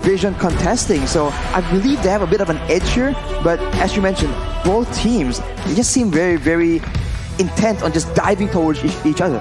vision contesting. So I believe they have a bit of an edge here. But as you mentioned, both teams, they just seem very, very intent on just diving towards each other.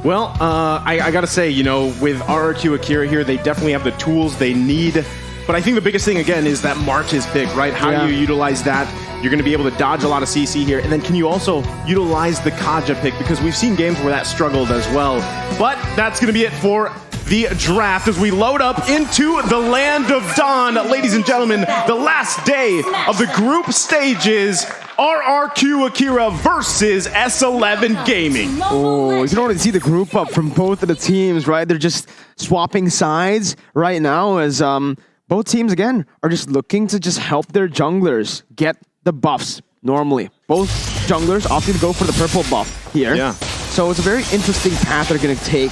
Well, I gotta say, you know, with RRQ Akira here, they definitely have the tools they need. But I think the biggest thing, again, is that Martis pick, right? How do you utilize that? You're going to be able to dodge a lot of CC here. And then can you also utilize the Kaja pick? Because we've seen games where that struggled as well. But that's going to be it for the draft as we load up into the land of Dawn. Ladies and gentlemen, the last day of the group stages. RRQ Akira versus S11 Gaming. Oh, you can already see the group up from both of the teams, right? They're just swapping sides right now as both teams, again, are just looking to just help their junglers get the buffs normally. Both junglers opting to go for the purple buff here. Yeah. So it's a very interesting path they're going to take.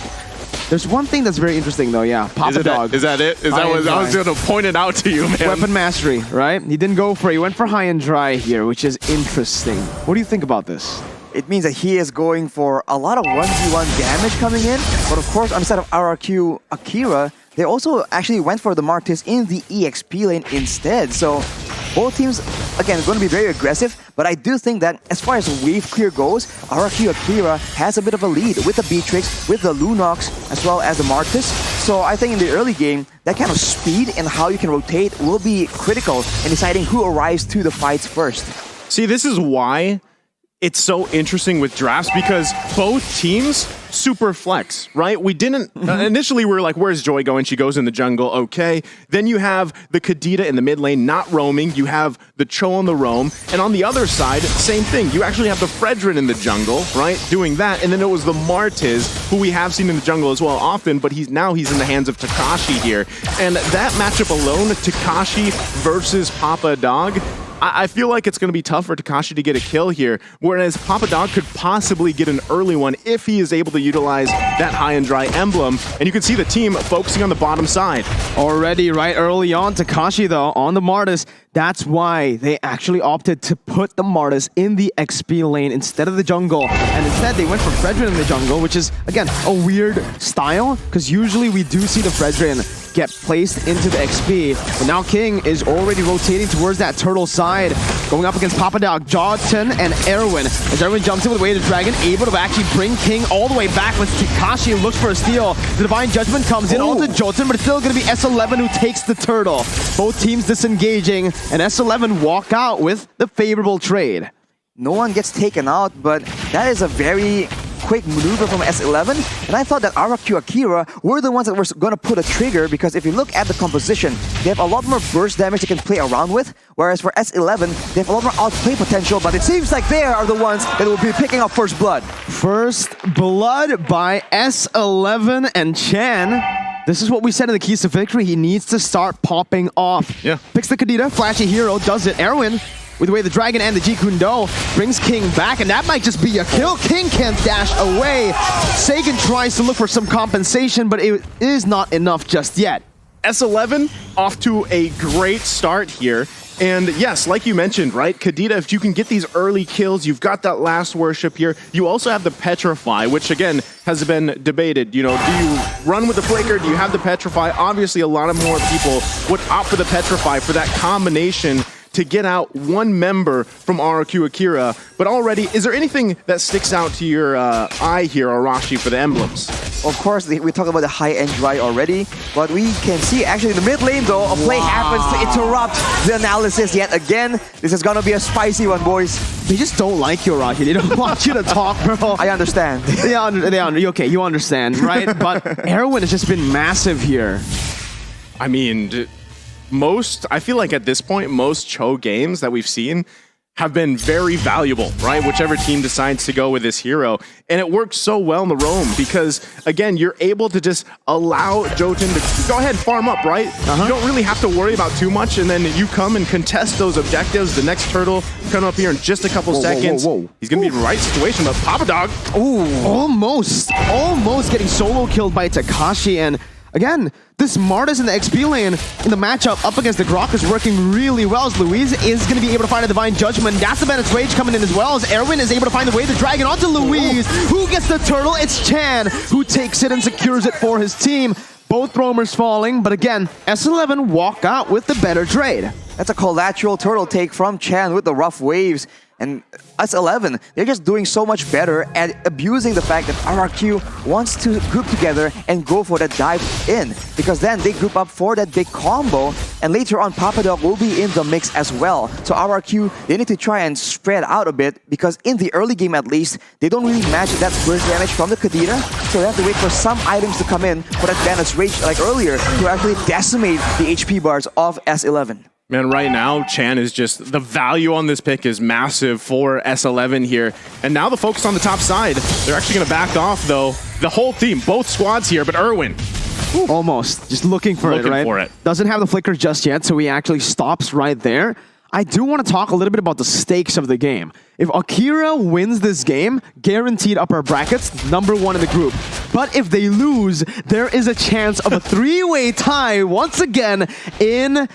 There's one thing that's very interesting, though, yeah. Papa Dog. Is that it? Is that what I was going to point it out to you, man? Weapon mastery, right? He didn't go for it. He went for high and dry here, which is interesting. What do you think about this? It means that he is going for a lot of 1v1 damage coming in. But of course, on the side of RRQ Akira, they also actually went for the Martis in the EXP lane instead. So both teams, again, going to be very aggressive. But I do think that as far as wave clear goes, RRQ Akira has a bit of a lead with the Beatrix, with the Lunox, as well as the Martis. So I think in the early game, that kind of speed and how you can rotate will be critical in deciding who arrives to the fights first. See, this is why it's so interesting with drafts, because both teams super flex, right? We didn't initially we were like, where's Joy going? She goes in the jungle, okay. Then you have the Kadita in the mid lane not roaming. You have the Cho on the roam, and on the other side, same thing. You actually have the Fredrin in the jungle, right, doing that, and then it was the Martis, who we have seen in the jungle as well often, but he's in the hands of Takashi here, and that matchup alone, Takashi versus Papa Dog, I feel like it's going to be tough for Takashi to get a kill here, whereas Papa Dog could possibly get an early one if he is able to utilize that high and dry emblem. And you can see the team focusing on the bottom side. Already right early on, Takashi though, on the Martis, that's why they actually opted to put the Martis in the XP lane instead of the jungle. And instead they went for Fredrin in the jungle, which is, again, a weird style, because usually we do see the Fredrin get placed into the XP. But now King is already rotating towards that turtle side, going up against Papa Dog, Jawton, and Erwin. As Erwin jumps in with Way of the Dragon, able to actually bring King all the way back with Takashi, looks for a steal. The Divine Judgment comes in onto Jawton, but it's still going to be S11 who takes the turtle. Both teams disengaging, and S11 walk out with the favorable trade. No one gets taken out, but that is a very quick maneuver from S11, and I thought that RRQ Akira were the ones that were going to put a trigger, because if you look at the composition, they have a lot more burst damage they can play around with, whereas for S11, they have a lot more outplay potential, but it seems like they are the ones that will be picking up first blood. First blood by S11 and Chan. This is what we said in the keys to victory. He needs to start popping off. Yeah. Picks the Kadita, flashy hero, does it. Erwin, with the way the Dragon and the Jeet Kune Do, brings King back, and that might just be a kill. King can't dash away. Sagan tries to look for some compensation, but it is not enough just yet. S11 off to a great start here. And yes, like you mentioned, right, Kadita, if you can get these early kills, you've got that last worship here. You also have the Petrify, which again has been debated. You know, do you run with the Flaker? Do you have the Petrify? Obviously, a lot of more people would opt for the Petrify for that combination to get out one member from RRQ Akira. But already, is there anything that sticks out to your eye here, Arashi, for the emblems? Of course, we talked about the high and dry already, but we can see actually in the mid lane though, a play happens to interrupt the analysis yet again. This is gonna be a spicy one, boys. They just don't like you, Arashi. They don't want you to talk, bro. I understand. Okay, you understand, right? But Erwin has just been massive here. I mean, I feel like at this point, most Cho games that we've seen have been very valuable, right? Whichever team decides to go with this hero. And it works so well in the roam because, again, you're able to just allow Jotun to go ahead and farm up, right? You don't really have to worry about too much, and then you come and contest those objectives. The next turtle come up here in just a couple seconds. He's going to be in the right situation, but Papa Dog. Ooh, almost getting solo killed by Takashi. And again, this Martis in the XP lane in the matchup up against the Grok is working really well, as Louise is going to be able to find a Divine Judgment. That's the Bennett's Rage coming in as well, as Erwin is able to find the way to Dragon onto Louise. Who gets the turtle? It's Chan who takes it and secures it for his team. Both roamers falling, but again, S11 walk out with the better trade. That's a collateral turtle take from Chan with the rough waves. And S11, they're just doing so much better at abusing the fact that RRQ wants to group together and go for that dive in. Because then they group up for that big combo, and later on Papadog will be in the mix as well. So RRQ, they need to try and spread out a bit, because in the early game at least, they don't really match that burst damage from the Kadira. So they have to wait for some items to come in for that Bandit's Rage like earlier to actually decimate the HP bars of S11. Man, right now, Chan is just, the value on this pick is massive for S11 here. And now the focus on the top side. They're actually going to back off, though. The whole team, both squads here, but Erwin. Almost. Just looking for it, right? Doesn't have the flicker just yet, so he actually stops right there. I do want to talk a little bit about the stakes of the game. If Akira wins this game, guaranteed upper brackets, #1 in the group. But if they lose, there is a chance of a three-way tie once again in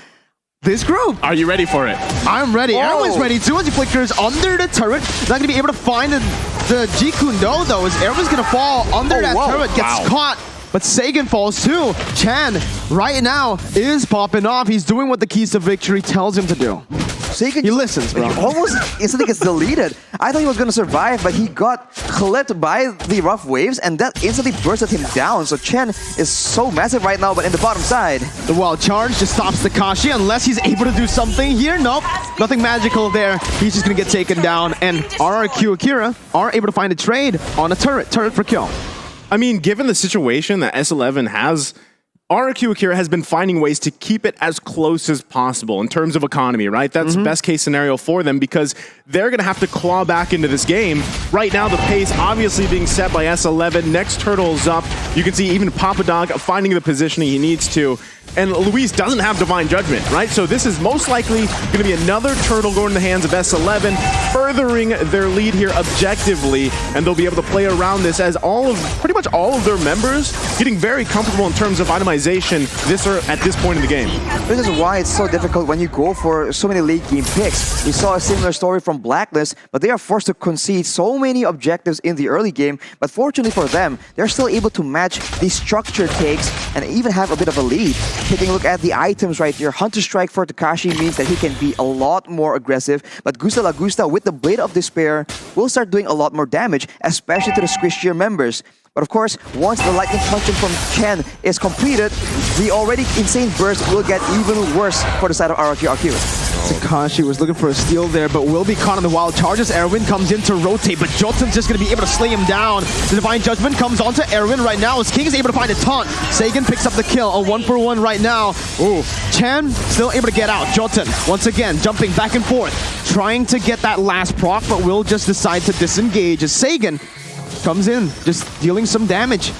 this group. Are you ready for it? I'm ready. Everyone's ready too. As he flickers under the turret, not going to be able to find the Jikundo though, as everyone's going to fall under that turret, gets caught. But Sagan falls too. Chan, right now, is popping off. He's doing what the keys to victory tells him to do. Sagan, he listens, bro. He almost instantly gets deleted. I thought he was going to survive, but he got clipped by the rough waves, and that instantly bursted him down. So Chen is so massive right now, but in the bottom side. The wild charge just stops Takashi unless he's able to do something here. Nope, nothing magical there. He's just going to get taken down, and RRQ Akira are able to find a trade on a turret for kill. I mean, given the situation that S11 has, RRQ Akira has been finding ways to keep it as close as possible in terms of economy, right? That's best case scenario for them because they're going to have to claw back into this game. Right now, the pace obviously being set by S11. Next turtle's up. You can see even Papadog finding the positioning he needs to. And Luis doesn't have Divine Judgment, right? So this is most likely going to be another turtle going in the hands of S11, furthering their lead here objectively, and they'll be able to play around this as pretty much all of their members getting very comfortable in terms of itemization at this point in the game. This is why it's so difficult when you go for so many late game picks. We saw a similar story from Blacklist, but they are forced to concede so many objectives in the early game, but fortunately for them, they're still able to match these structure takes and even have a bit of a lead. Taking a look at the items right here, Hunter Strike for Takashi means that he can be a lot more aggressive, but Gusta Lagusta with the Blade of Despair will start doing a lot more damage, especially to the squishier members. But of course, once the Lightning Punch from Chen is completed, the already insane burst will get even worse for the side of RRQ Akira. Takashi was looking for a steal there, but will be caught on the wild charges. Erwin comes in to rotate, but Jotun's just going to be able to slay him down. The Divine Judgment comes onto Erwin right now as King is able to find a taunt. Sagan picks up the kill, a 1-for-1 right now. Ooh, Chan still able to get out. Jotun, once again, jumping back and forth, trying to get that last proc, but will just decide to disengage as Sagan comes in, just dealing some damage.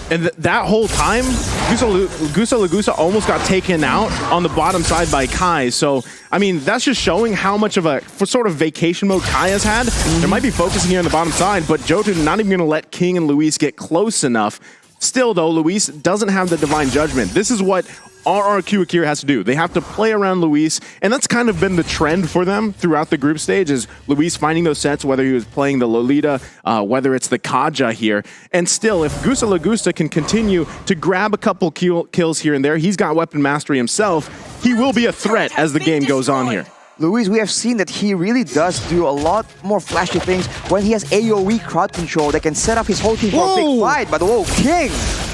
And that whole time, Gusta Lagusa almost got taken out on the bottom side by Kai. So, I mean, that's just showing how much of a sort of vacation mode Kai has had. There might be focusing here on the bottom side, but Jotun not even going to let King and Luis get close enough. Still, though, Luis doesn't have the Divine Judgment. This is what RRQ Akira has to do. They have to play around Luis, and that's kind of been the trend for them throughout the group stage, is Luis finding those sets, whether he was playing the Lolita, whether it's the Kaja here. And still, if Gusta Lagusta can continue to grab a couple kills here and there, he's got weapon mastery himself, he will be a threat as the game goes on here. Luis, we have seen that he really does do a lot more flashy things when he has AoE crowd control that can set up his whole team for a big fight. But whoa, King!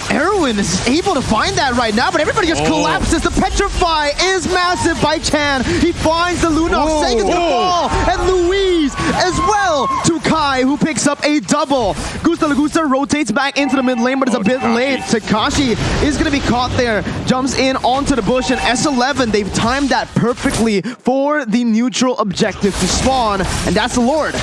Erwin is able to find that right now, but everybody just collapses. The Petrify is massive by Chan. He finds the Lunox, Sagan's gonna fall, and Luis as well to Kai, who picks up a double. Gusta Lagusta rotates back into the mid lane, but it's a bit late. Takashi is gonna be caught there, jumps in onto the bush, and S11, they've timed that perfectly for the neutral objective to spawn, and that's the Lord.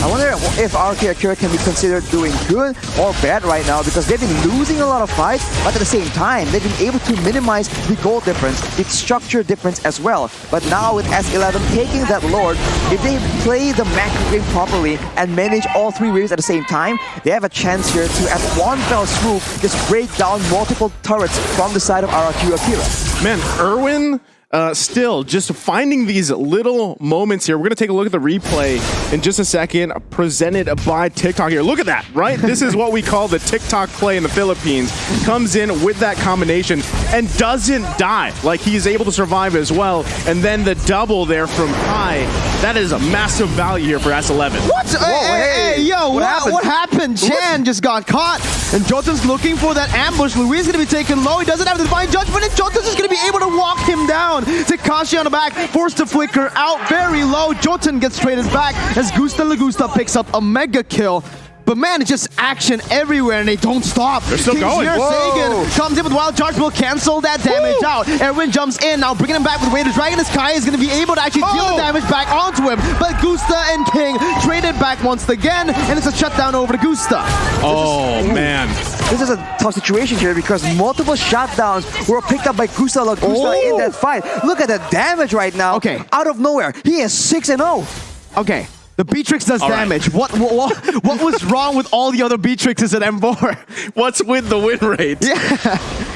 I wonder if RRQ Akira can be considered doing good or bad right now, because they've been losing a lot of fights, but at the same time, they've been able to minimize the goal difference, the structure difference as well. But now with S11 taking that Lord, if they play the macro game properly and manage all three waves at the same time, they have a chance here to, at one fell swoop, just break down multiple turrets from the side of RRQ Akira. Man, Erwin still, just finding these little moments here. We're going to take a look at the replay in just a second, presented by TikTok here. Look at that, right? This is what we call the TikTok play in the Philippines. Comes in with that combination and doesn't die. Like, he's able to survive as well. And then the double there from Kai. That is a massive value here for S11. What? Hey, yo, what happened? Chan just got caught, and Jotun's looking for that ambush. Luis is going to be taken low. He doesn't have the divine judgment, and Jotun's just going to be able to walk him down. Takashi on the back, forced to flicker out very low. Jotun gets traded back as Gusta Lagusta picks up a mega kill. But man, it's just action everywhere, and they don't stop. They're still going. Sagan comes in with Wild Charge, will cancel that damage out. Erwin jumps in, now bringing him back with Wader Dragon. As Kai is going to be able to actually deal the damage back onto him. But Gusta and King traded back once again, and it's a shutdown over to Gusta. Oh, man. This is a tough situation here because multiple shutdowns were picked up by Gusta Lagusta in that fight. Look at the damage right now. Okay. Out of nowhere, he is 6-0. Okay. The Beatrix does damage. Right. What was wrong with all the other Beatrixes at M4? What's with the win rate? Yeah.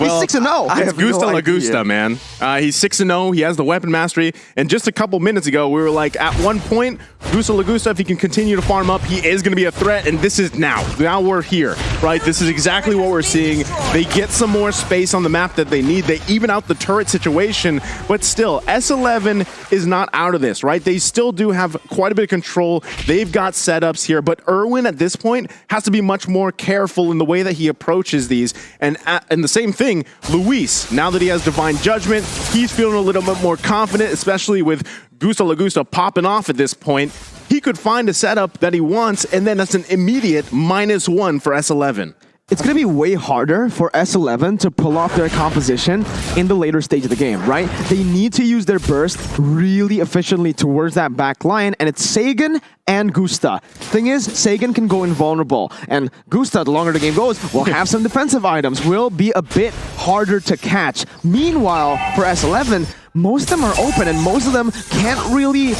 Well, he's 6-0. It's Gusta Lagusta, man. He's 6-0. He has the weapon mastery. And just a couple minutes ago, we were like, at one point, Gusta Lagusta, if he can continue to farm up, he is going to be a threat. And this is now. Now we're here, right? This is exactly what we're seeing. They get some more space on the map that they need. They even out the turret situation. But still, S11 is not out of this, right? They still do have quite a bit of control. They've got setups here, but Erwin at this point has to be much more careful in the way that he approaches these. And the same thing, Luis, now that he has Divine Judgment, he's feeling a little bit more confident, especially with Gusta Lagusta popping off at this point. He could find a setup that he wants, and then that's an immediate -1 for S11. It's going to be way harder for S11 to pull off their composition in the later stage of the game, right? They need to use their burst really efficiently towards that back line, and it's Sagan and Gusta. Thing is, Sagan can go invulnerable, and Gusta, the longer the game goes, will have some defensive items, will be a bit harder to catch. Meanwhile, for S11, most of them are open, and most of them can't really,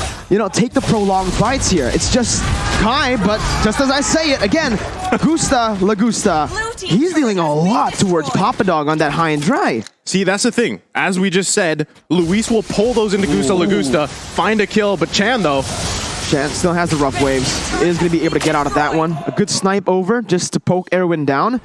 take the prolonged fights here. It's just Kai, but just as I say it, again, Gusta Lagusta, he's dealing a lot towards Papa Dog on that high and dry. See, that's the thing. As we just said, Luis will pull those into Gusta Lagusta, find a kill, but Chan, though, Chan still has the rough waves. Is going to be able to get out of that one. A good snipe over just to poke Erwin down,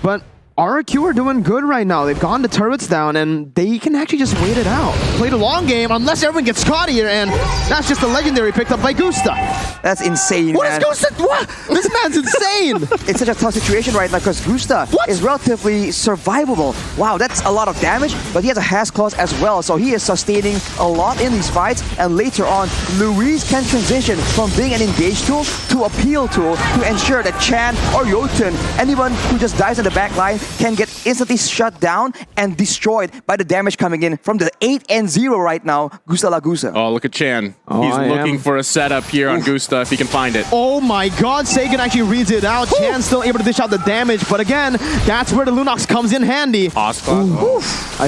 but RRQ are doing good right now. They've gone the turrets down, and they can actually just wait it out. Play the long game, unless everyone gets caught here, and that's just a legendary picked up by Gusta. That's insane, What man. is Gusta? What? This man's insane. It's such a tough situation right now because Gusta is relatively survivable. Wow, that's a lot of damage, but he has a has clause as well, so he is sustaining a lot in these fights, and later on, Luis can transition from being an engage tool to a peel tool to ensure that Chan or Jotun, anyone who just dies in the back line, can get instantly shut down and destroyed by the damage coming in from the 8-0 right now, Gusta Lagusta. oh, look at Chan. He's looking for a setup here on Gusta if he can find it. Oh my god, Sagan actually reads it out. Chan's still able to dish out the damage, but again, that's where the Lunox comes in handy. I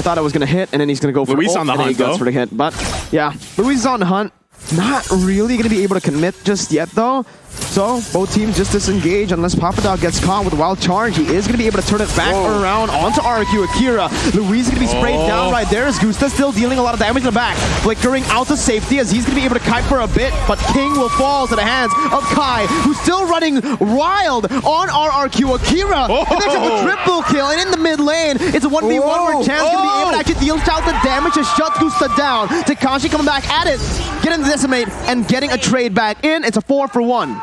thought I was going to hit, and then he's going to go for Luis on the hunt, though. For the hit. But yeah, Luis is on the hunt. Not really going to be able to commit just yet, though. So, both teams just disengage unless Papa Dog gets caught with a wild charge. He is going to be able to turn it back around onto RRQ Akira. Luis is going to be sprayed down right there as Gusta still dealing a lot of damage in the back. Flickering out to safety as he's going to be able to kite for a bit, but King will fall to the hands of Kai, who's still running wild on RRQ Akira. And there's a triple kill, and in the mid lane, it's a 1v1 where Chan's going to be able to actually deal out the damage to shut Gusta down. Takashi coming back at it, getting the decimate, and getting a trade back in. It's a 4-for-1.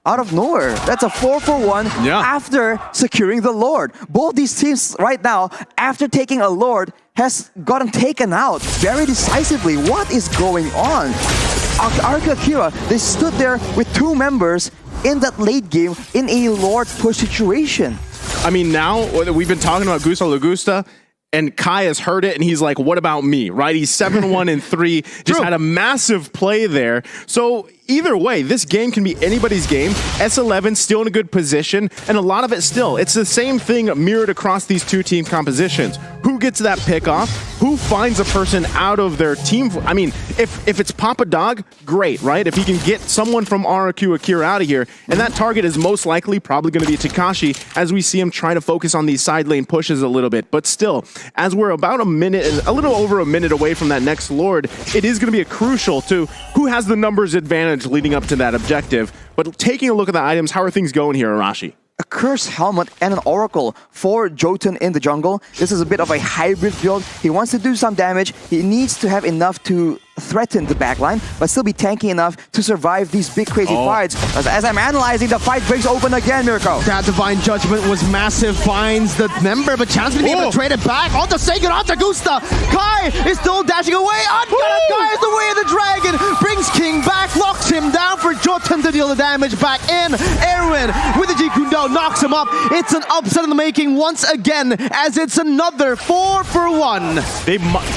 Out of nowhere. That's a 4-for-1 after securing the Lord. Both these teams right now, after taking a Lord, has gotten taken out very decisively. What is going on? RRQ Akira, they stood there with 2 members in that late game in a Lord push situation. I mean, now we've been talking about Gusta Lagusta, and Kai has heard it, and he's like, what about me, right? He's 7-1-3, just had a massive play there. So either way, this game can be anybody's game. S11 still in a good position, and a lot of it still. It's the same thing mirrored across these two team compositions. Who gets that pick off? Who finds a person out of their team? I mean, if it's Papa Dog, great, right? If he can get someone from RRQ Akira out of here, and that target is most likely probably going to be Takashi, as we see him try to focus on these side lane pushes a little bit. But still, as we're about a little over a minute away from that next Lord, it is going to be a crucial to who has the numbers advantage leading up to that objective. But taking a look at the items, how are things going here, Arashi? A Cursed Helmet and an Oracle for Jotun in the jungle. This is a bit of a hybrid build. He wants to do some damage. He needs to have enough to threaten the backline, but still be tanky enough to survive these big crazy fights. As I'm analyzing, the fight breaks open again, Mirko. That Divine Judgment was massive, finds the member, but Chance to be able to trade it back. Onto Sagan, onto Gusta. Kai is still dashing away. Kai is the way of the dragon. Brings King back, locks him down for Jotun to deal the damage back in. Erwin with the Jikundo knocks him up. It's an upset in the making once again, as it's another 4-for-1.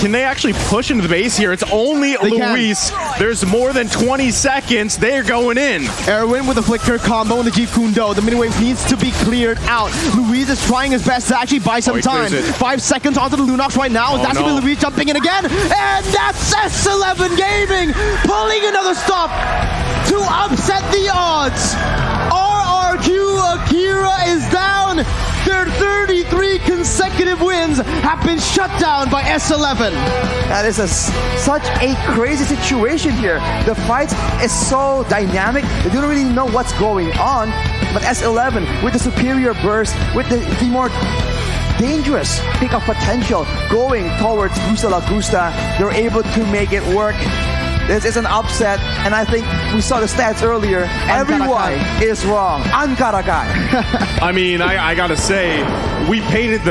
Can they actually push into the base here? It's only Luis. There's more than 20 seconds. They're going in. Erwin with a flicker combo on the Jeep Kundo. The mini wave needs to be cleared out. Luis is trying his best to actually buy some time. 5 seconds onto the Lunox right now. That's going to be Luis jumping in again. And that's S11 Gaming pulling another stop to upset the odds. RRQ Akira is down. Their 33 consecutive wins have been shut down by S11. That is such a crazy situation here. The fight is so dynamic. They don't really know what's going on. But S11, with the superior burst, with the more dangerous pick of potential going towards Gusta La Gusta, they're able to make it work. This is an upset, and I think we saw the stats earlier. Everyone is wrong. Ankarakai. I mean, I gotta say, we painted the